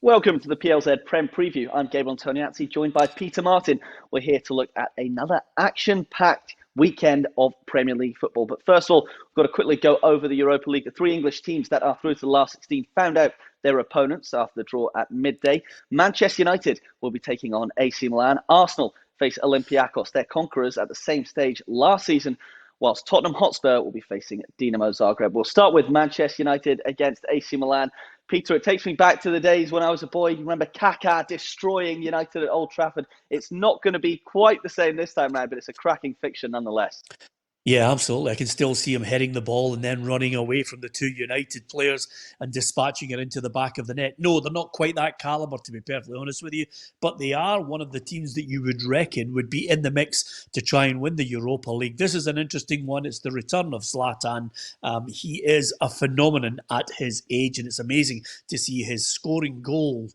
Welcome to the PLZ Prem Preview. I'm Gabriel Antoniazzi, joined by Peter Martin. We're here to look at another action-packed weekend of Premier League football. But first of all, we've got to quickly go over the Europa League. The three English teams that are through to the last 16 found out their opponents after the draw at midday. Manchester United will be taking on AC Milan. Arsenal face Olympiacos, their conquerors at the same stage last season, whilst Tottenham Hotspur will be facing Dinamo Zagreb. We'll start with Manchester United against AC Milan. Peter, it takes me back to the days when I was a boy. You remember Kaká destroying United at Old Trafford. It's not going to be quite the same this time round, but it's a cracking fixture nonetheless. Yeah, absolutely. I can still see him heading the ball and then running away from the two United players and dispatching it into the back of the net. No, they're not quite that calibre, to be perfectly honest with you, but they are one of the teams that you would reckon would be in the mix to try and win the Europa League. This is an interesting one. It's the return of Zlatan. He is a phenomenon at his age, and it's amazing to see his scoring goal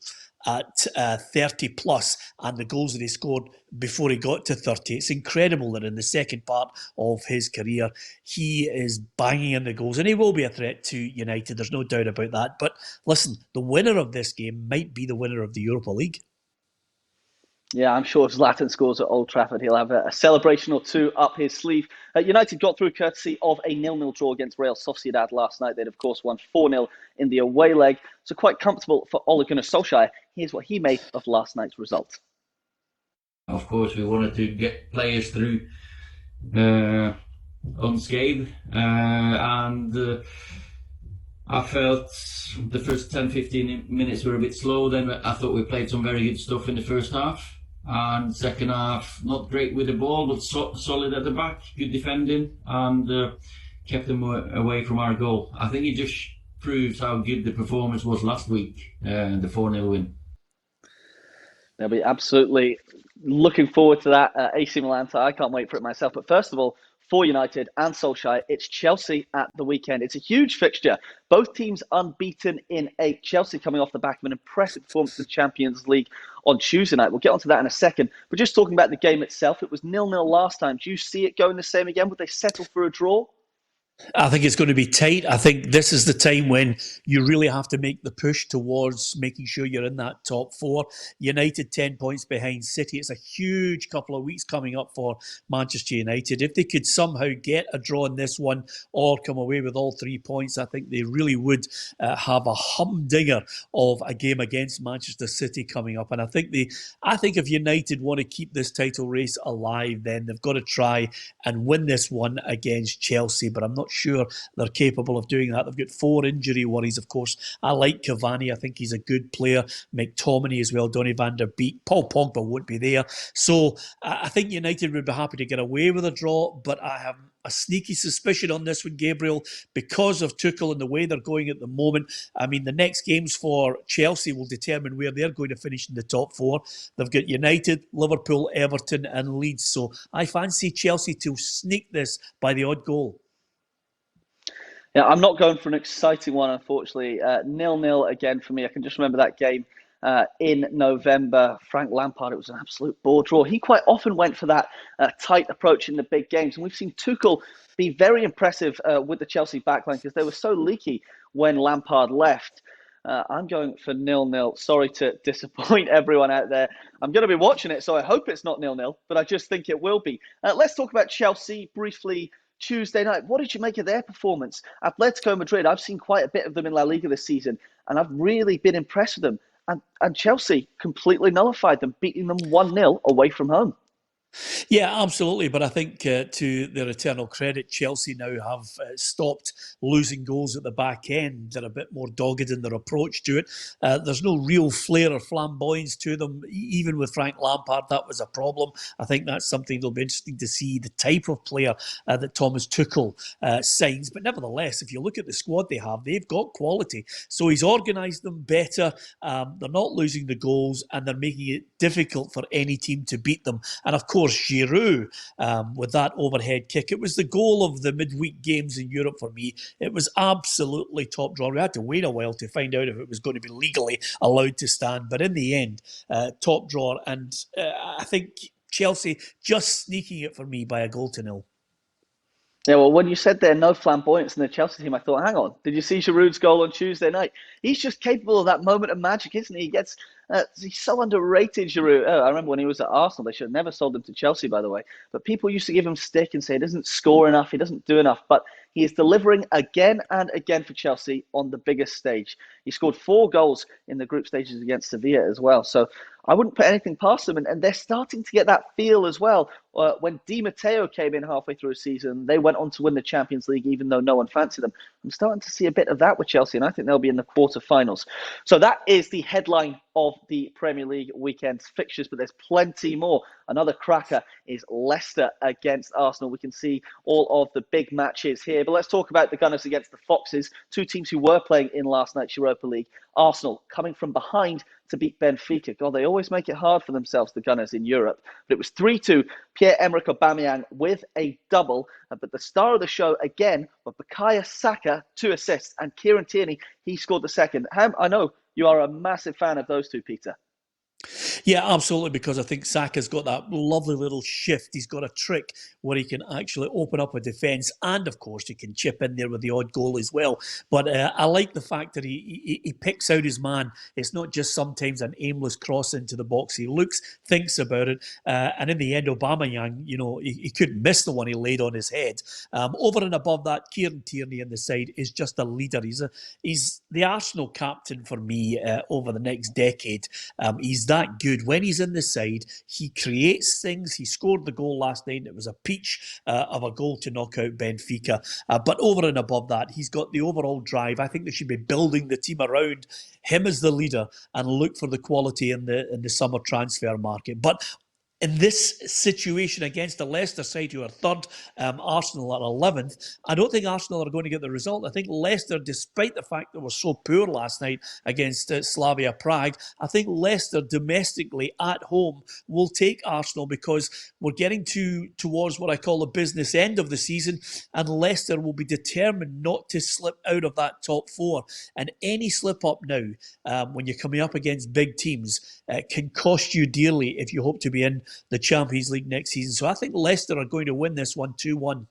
at 30 plus and the goals that he scored before he got to 30. It's incredible that in the second part of his career, he is banging in the goals, and he will be a threat to United. There's no doubt about that. But listen, the winner of this game might be the winner of the Europa League. Yeah, I'm sure if Zlatan scores at Old Trafford, he'll have a celebration or two up his sleeve. United got through courtesy of a 0-0 draw against Real Sociedad last night. They'd, of course, won 4-0 in the away leg. So quite comfortable for Ole Gunnar Solskjaer. Here's what he made of last night's result. Of course, we wanted to get players through unscathed. I felt the first 10-15 minutes were a bit slow. Then I thought we played some very good stuff in the first half. And second half, not great with the ball, but solid at the back, good defending, and kept them away from our goal. I think it just proves how good the performance was last week, the 4-0 win. They'll be absolutely looking forward to that AC Milan. I can't wait for it myself. But first of all, for United and Solskjaer, it's Chelsea at the weekend. It's a huge fixture. Both teams unbeaten in 8. Chelsea coming off the back of an impressive performance in the Champions League on Tuesday night. We'll get onto that in a second. But just talking about the game itself, it was 0-0 last time. Do you see it going the same again? Would they settle for a draw? I think it's going to be tight. I think this is the time when you really have to make the push towards making sure you're in that top 4. United 10 points behind City. It's a huge couple of weeks coming up for Manchester United. If they could somehow get a draw in this one or come away with all 3 points, I think they really would have a humdinger of a game against Manchester City coming up. And I think if United want to keep this title race alive, then they've got to try and win this one against Chelsea. But I'm not sure they're capable of doing that. They've got 4 injury worries, of course. I like Cavani. I think he's a good player. McTominay as well. Donny van der Beek. Paul Pogba won't be there. So I think United would be happy to get away with a draw, but I have a sneaky suspicion on this one, Gabriel, because of Tuchel and the way they're going at the moment. I mean, the next games for Chelsea will determine where they're going to finish in the top 4. They've got United, Liverpool, Everton and Leeds. So I fancy Chelsea to sneak this by the odd goal. Yeah, I'm not going for an exciting one, unfortunately. 0-0 again for me. I can just remember that game in November. Frank Lampard, it was an absolute bore draw. He quite often went for that tight approach in the big games. And we've seen Tuchel be very impressive with the Chelsea backline because they were so leaky when Lampard left. I'm going for 0-0. Sorry to disappoint everyone out there. I'm going to be watching it, so I hope it's not 0-0, but I just think it will be. Let's talk about Chelsea briefly. Tuesday night, what did you make of their performance? Atletico Madrid, I've seen quite a bit of them in La Liga this season, and I've really been impressed with them. And Chelsea completely nullified them, beating them 1-0 away from home. Yeah, absolutely. But I think to their eternal credit, Chelsea now have stopped losing goals at the back end. They're a bit more dogged in their approach to it. There's no real flair or flamboyance to them. Even with Frank Lampard, that was a problem. I think that's something that'll be interesting to see, the type of player that Thomas Tuchel signs. But nevertheless, if you look at the squad they have, they've got quality. So he's organised them better. They're not losing the goals and they're making it difficult for any team to beat them. And of course, Giroud with that overhead kick. It was the goal of the midweek games in Europe for me. It was absolutely top drawer. We had to wait a while to find out if it was going to be legally allowed to stand. But in the end, top drawer. And I think Chelsea just sneaking it for me by a 1-0. Yeah, well, when you said there no flamboyance in the Chelsea team, I thought, hang on, did you see Giroud's goal on Tuesday night? He's just capable of that moment of magic, isn't he? He's so underrated, Giroud. Oh, I remember when he was at Arsenal, they should have never sold him to Chelsea, by the way. But people used to give him stick and say he doesn't score enough, he doesn't do enough. But he is delivering again and again for Chelsea on the biggest stage. He scored 4 goals in the group stages against Sevilla as well. So I wouldn't put anything past them. And they're starting to get that feel as well. When Di Matteo came in halfway through a season, they went on to win the Champions League, even though no one fancied them. I'm starting to see a bit of that with Chelsea, and I think they'll be in the quarterfinals. So that is the headline of the Premier League weekend's fixtures, but there's plenty more. Another cracker is Leicester against Arsenal. We can see all of the big matches here, but let's talk about the Gunners against the Foxes, two teams who were playing in last night's Europa League. Arsenal coming from behind to beat Benfica. God, they always make it hard for themselves, the Gunners in Europe. But it was 3-2, Pierre-Emerick Aubameyang with a double. But the star of the show, again, was Bukayo Saka, 2 assists. And Kieran Tierney, he scored the second. Ham, I know you are a massive fan of those two, Peter. Yeah, absolutely, because I think Saka's got that lovely little shift. He's got a trick where he can actually open up a defence, and of course he can chip in there with the odd goal as well. But I like the fact that he picks out his man. It's not just sometimes an aimless cross into the box. He looks, thinks about it, and in the end, Aubameyang, he couldn't miss the one he laid on his head. Over and above that, Kieran Tierney on the side is just a leader. He's the Arsenal captain for me over the next decade. He's that good. When he's in the side, he creates things. He scored the goal last night. It was a peach of a goal to knock out Benfica. But over and above that, he's got the overall drive. I think they should be building the team around him as the leader and look for the quality in the summer transfer market. But in this situation against the Leicester side, who are third, Arsenal are 11th, I don't think Arsenal are going to get the result. I think Leicester, despite the fact they were so poor last night against Slavia Prague, I think Leicester domestically at home will take Arsenal, because we're getting towards what I call the business end of the season, and Leicester will be determined not to slip out of that top 4. And any slip up now, when you're coming up against big teams, can cost you dearly if you hope to be in the Champions League next season. So I think Leicester are going to win this one 2-1.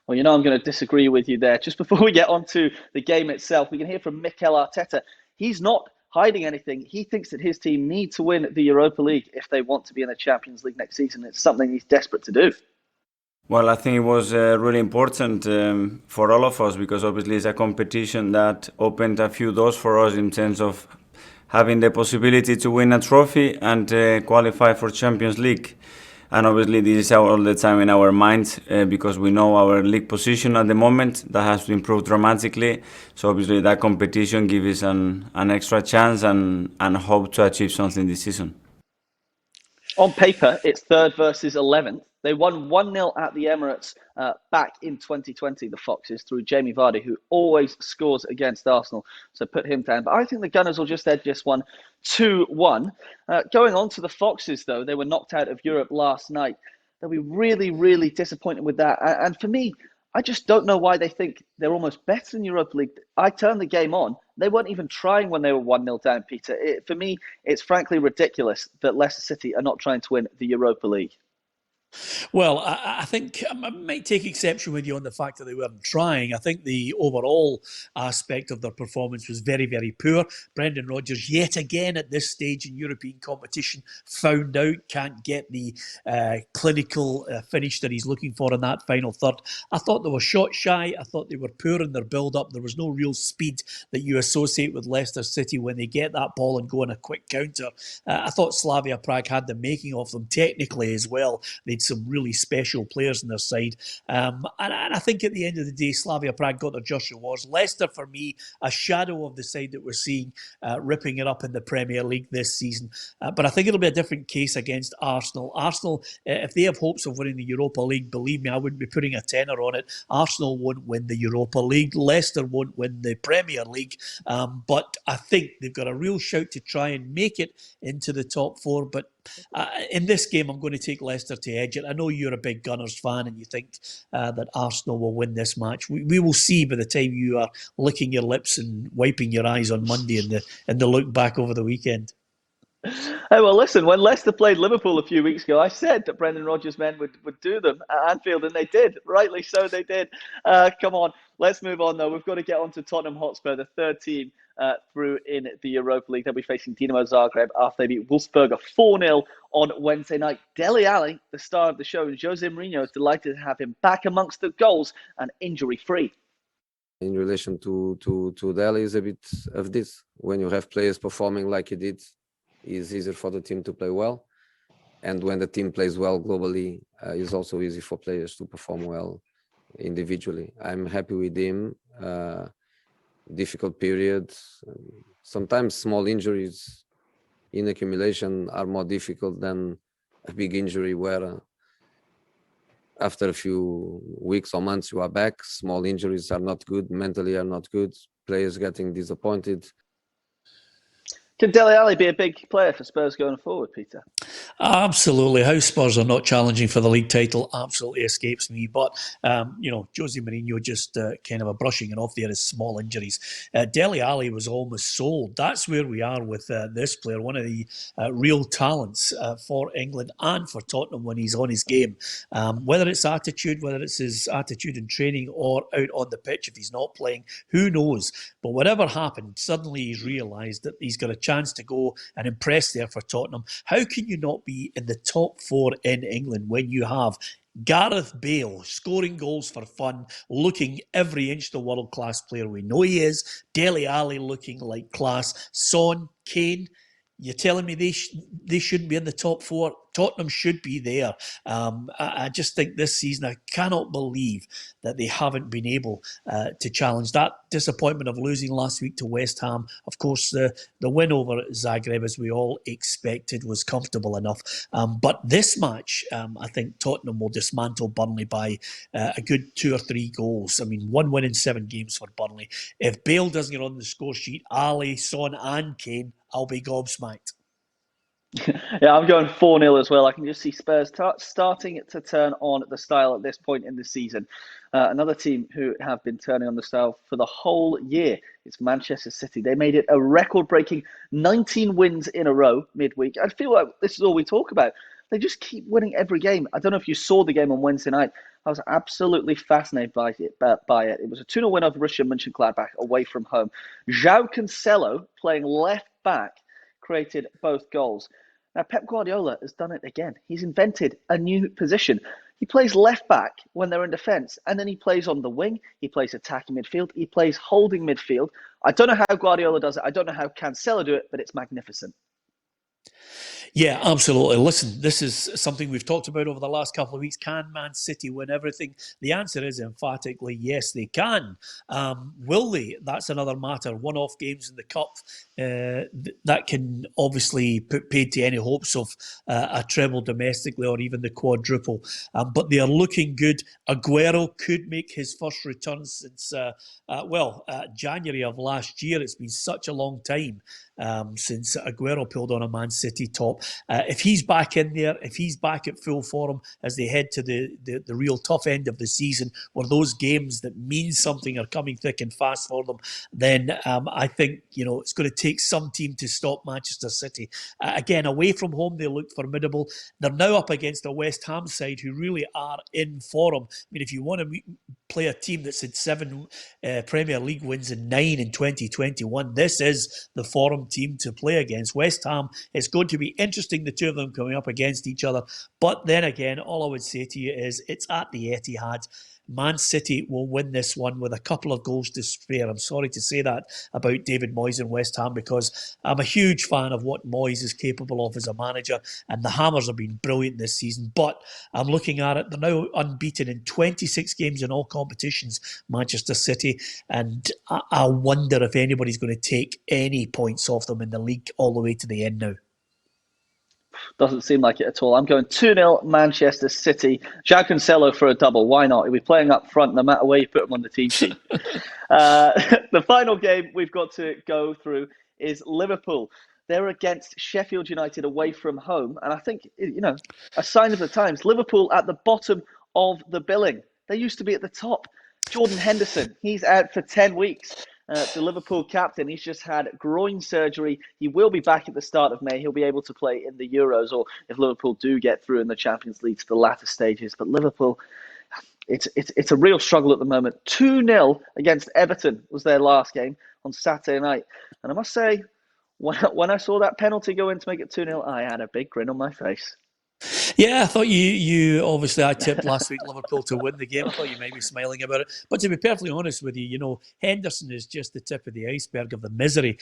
Well, I'm going to disagree with you there. Just before we get on to the game itself, we can hear from Mikel Arteta. He's not hiding anything. He thinks that his team need to win the Europa League if they want to be in the Champions League next season. It's something he's desperate to do. Well, I think it was really important for all of us, because obviously it's a competition that opened a few doors for us in terms of having the possibility to win a trophy and qualify for Champions League. And obviously this is all the time in our minds, because we know our league position at the moment that has to improve dramatically. So obviously that competition gives us an extra chance and hope to achieve something this season. On paper, it's 3rd versus 11th. They won 1-0 at the Emirates back in 2020, the Foxes, through Jamie Vardy, who always scores against Arsenal. So put him down. But I think the Gunners will just edge this one 2-1. Going on to the Foxes, though, they were knocked out of Europe last night. They'll be really, really disappointed with that. And for me, I just don't know why they think they're almost better than Europa League. I turned the game on. They weren't even trying when they were 1-0 down, Peter. For me, it's frankly ridiculous that Leicester City are not trying to win the Europa League. Well, I think I might take exception with you on the fact that they weren't trying. I think the overall aspect of their performance was very, very poor. Brendan Rodgers, yet again at this stage in European competition, found out, can't get the clinical finish that he's looking for in that final third. I thought they were shot shy. I thought they were poor in their build-up. There was no real speed that you associate with Leicester City when they get that ball and go on a quick counter. I thought Slavia Prague had the making of them technically as well. They'd some really special players on their side. And I think at the end of the day, Slavia Prague got their just rewards. Leicester, for me, a shadow of the side that we're seeing ripping it up in the Premier League this season. But I think it'll be a different case against Arsenal. Arsenal, if they have hopes of winning the Europa League, believe me, I wouldn't be putting a tenner on it. Arsenal won't win the Europa League. Leicester won't win the Premier League. But I think they've got a real shout to try and make it into the top 4. But in this game, I'm going to take Leicester to edge it. I know you're a big Gunners fan and you think that Arsenal will win this match. We will see by the time you are licking your lips and wiping your eyes on Monday and the look back over the weekend. Hey, well, listen, when Leicester played Liverpool a few weeks ago, I said that Brendan Rodgers' men would do them at Anfield, and they did. Rightly so, they did. Come on, let's move on, though. We've got to get on to Tottenham Hotspur, the third team through in the Europa League. They'll be facing Dinamo Zagreb after they beat Wolfsburg 4-0 on Wednesday night. Dele Alli, the star of the show, and Jose Mourinho is delighted to have him back amongst the goals and injury-free. In relation to Dele is a bit of this. When you have players performing like he did, it's easier for the team to play well. And when the team plays well globally, it's also easy for players to perform well individually. I'm happy with him. Difficult period. Sometimes small injuries in accumulation are more difficult than a big injury where after a few weeks or months you are back. Small injuries are not good, mentally are not good. Players getting disappointed. Can Dele Alli be a big player for Spurs going forward, Peter? Absolutely. How Spurs are not challenging for the league title absolutely escapes me. But, Jose Mourinho just kind of a brushing it off there as small injuries. Dele Alli was almost sold. That's where we are with this player, one of the real talents for England and for Tottenham when he's on his game. Whether it's attitude, whether it's his attitude in training or out on the pitch, if he's not playing, who knows? But whatever happened, suddenly he's realised that he's got a chance to go and impress there for Tottenham. How can you not be in the top four in England when you have Gareth Bale scoring goals for fun, looking every inch the world-class player we know he is, Dele Alli looking like class, Son, Kane? You're telling me they shouldn't be in the top four? Tottenham should be there. I just think this season, I cannot believe that they haven't been able to challenge. That disappointment of losing last week to West Ham, of course, the win over Zagreb, as we all expected, was comfortable enough. But this match, I think Tottenham will dismantle Burnley by a good 2 or 3 goals. I mean, 1 win in 7 games for Burnley. If Bale doesn't get on the score sheet, Ali, Son and Kane, I'll be gobsmacked. Yeah, I'm going 4-0 as well. I can just see Spurs starting to turn on the style at this point in the season. Another team who have been turning on the style for the whole year is Manchester City. They made it a record-breaking 19 wins in a row midweek. I feel like this is all we talk about. They just keep winning every game. I don't know if you saw the game on Wednesday night. I was absolutely fascinated by it. It was a 2-0 win over Borussia Mönchengladbach away from home. João Cancelo, playing left back, created both goals. Now, Pep Guardiola has done it again. He's invented a new position. He plays left back when they're in defence, and then he plays on the wing. He plays attacking midfield. He plays holding midfield. I don't know how Guardiola does it. I don't know how Cancelo do it, but it's magnificent. Yeah, absolutely. Listen, this is something we've talked about over the last couple of weeks. Can Man City win everything? The answer is emphatically yes, they can. Will they? That's another matter. One-off games in the Cup, that can obviously put paid to any hopes of a treble domestically or even the quadruple. But they are looking good. Aguero could make his first return since, January of last year. It's been such a long time since Aguero pulled on a Man City top. If he's back in there, if he's back at full form as they head to the real tough end of the season, where those games that mean something are coming thick and fast for them, then I think it's going to take some team to stop Manchester City. Again, away from home, they look formidable. They're now up against a West Ham side who really are in form. I mean, if you want to play a team that's had 7 Premier League wins and 9 in 2021, this is the form team to play against. West Ham, it's going to be interesting, the two of them coming up against each other. But then again, all I would say to you is it's at the Etihad. Man City will win this one with a couple of goals to spare. I'm sorry to say that about David Moyes and West Ham, because I'm a huge fan of what Moyes is capable of as a manager, and the Hammers have been brilliant this season. But I'm looking at it, they're now unbeaten in 26 games in all competitions, Manchester City, and I wonder if anybody's going to take any points off them in the league all the way to the end now. Doesn't seem like it at all. I'm going 2-0 Manchester City. João Cancelo for a double. Why not? He'll be playing up front no matter where you put him on the team sheet. The final game we've got to go through is Liverpool. They're against Sheffield United away from home. And I think, a sign of the times. Liverpool at the bottom of the billing. They used to be at the top. Jordan Henderson, he's out for 10 weeks. the Liverpool captain. He's just had groin surgery. He will be back at the start of May. He'll be able to play in the Euros, or if Liverpool do get through in the Champions League to the latter stages. But Liverpool, it's a real struggle at the moment. 2-0 against Everton was their last game on Saturday night. And I must say, when I saw that penalty go in to make it 2-0, I had a big grin on my face. Yeah, I thought you obviously, I tipped last week Liverpool to win the game. I thought you might be smiling about it. But to be perfectly honest with you, Henderson is just the tip of the iceberg of the misery.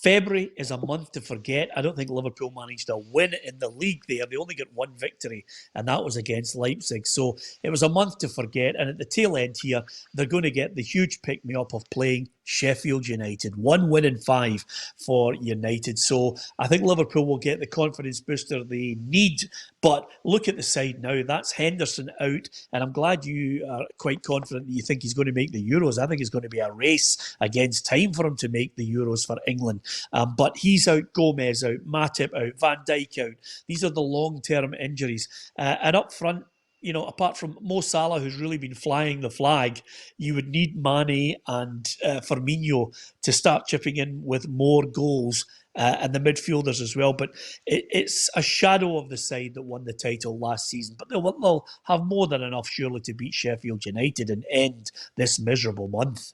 February is a month to forget. I don't think Liverpool managed to win in the league there. They only got one victory, and that was against Leipzig. So it was a month to forget. And at the tail end here, they're going to get the huge pick-me-up of playing Sheffield United. 1 win in 5 for United. So I think Liverpool will get the confidence booster they need. But look at the side now. That's Henderson out. And I'm glad you are quite confident that you think he's going to make the Euros. I think it's going to be a race against time for him to make the Euros for England. But he's out, Gomez out, Matip out, Van Dijk out. These are the long-term injuries. And up front, apart from Mo Salah, who's really been flying the flag, you would need Mane and Firmino to start chipping in with more goals, and the midfielders as well. But it's a shadow of the side that won the title last season. But they'll have more than enough, surely, to beat Sheffield United and end this miserable month.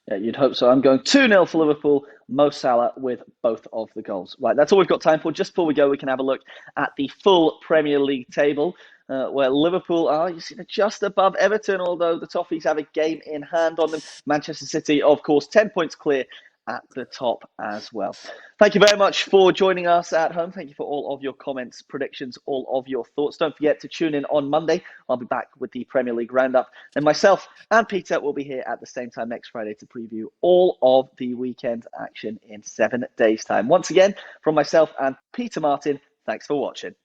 Yeah, you'd hope so. I'm going 2-0 for Liverpool. Mo Salah with both of the goals. Right, that's all we've got time for. Just before we go, we can have a look at the full Premier League table, where Liverpool are, just above Everton, although the Toffees have a game in hand on them. Manchester City, of course, 10 points clear at the top as well. Thank you very much for joining us at home. Thank you for all of your comments, predictions, all of your thoughts. Don't forget to tune in on Monday. I'll be back with the Premier League roundup. And myself and Peter will be here at the same time next Friday to preview all of the weekend action in 7 days' time. Once again, from myself and Peter Martin, thanks for watching.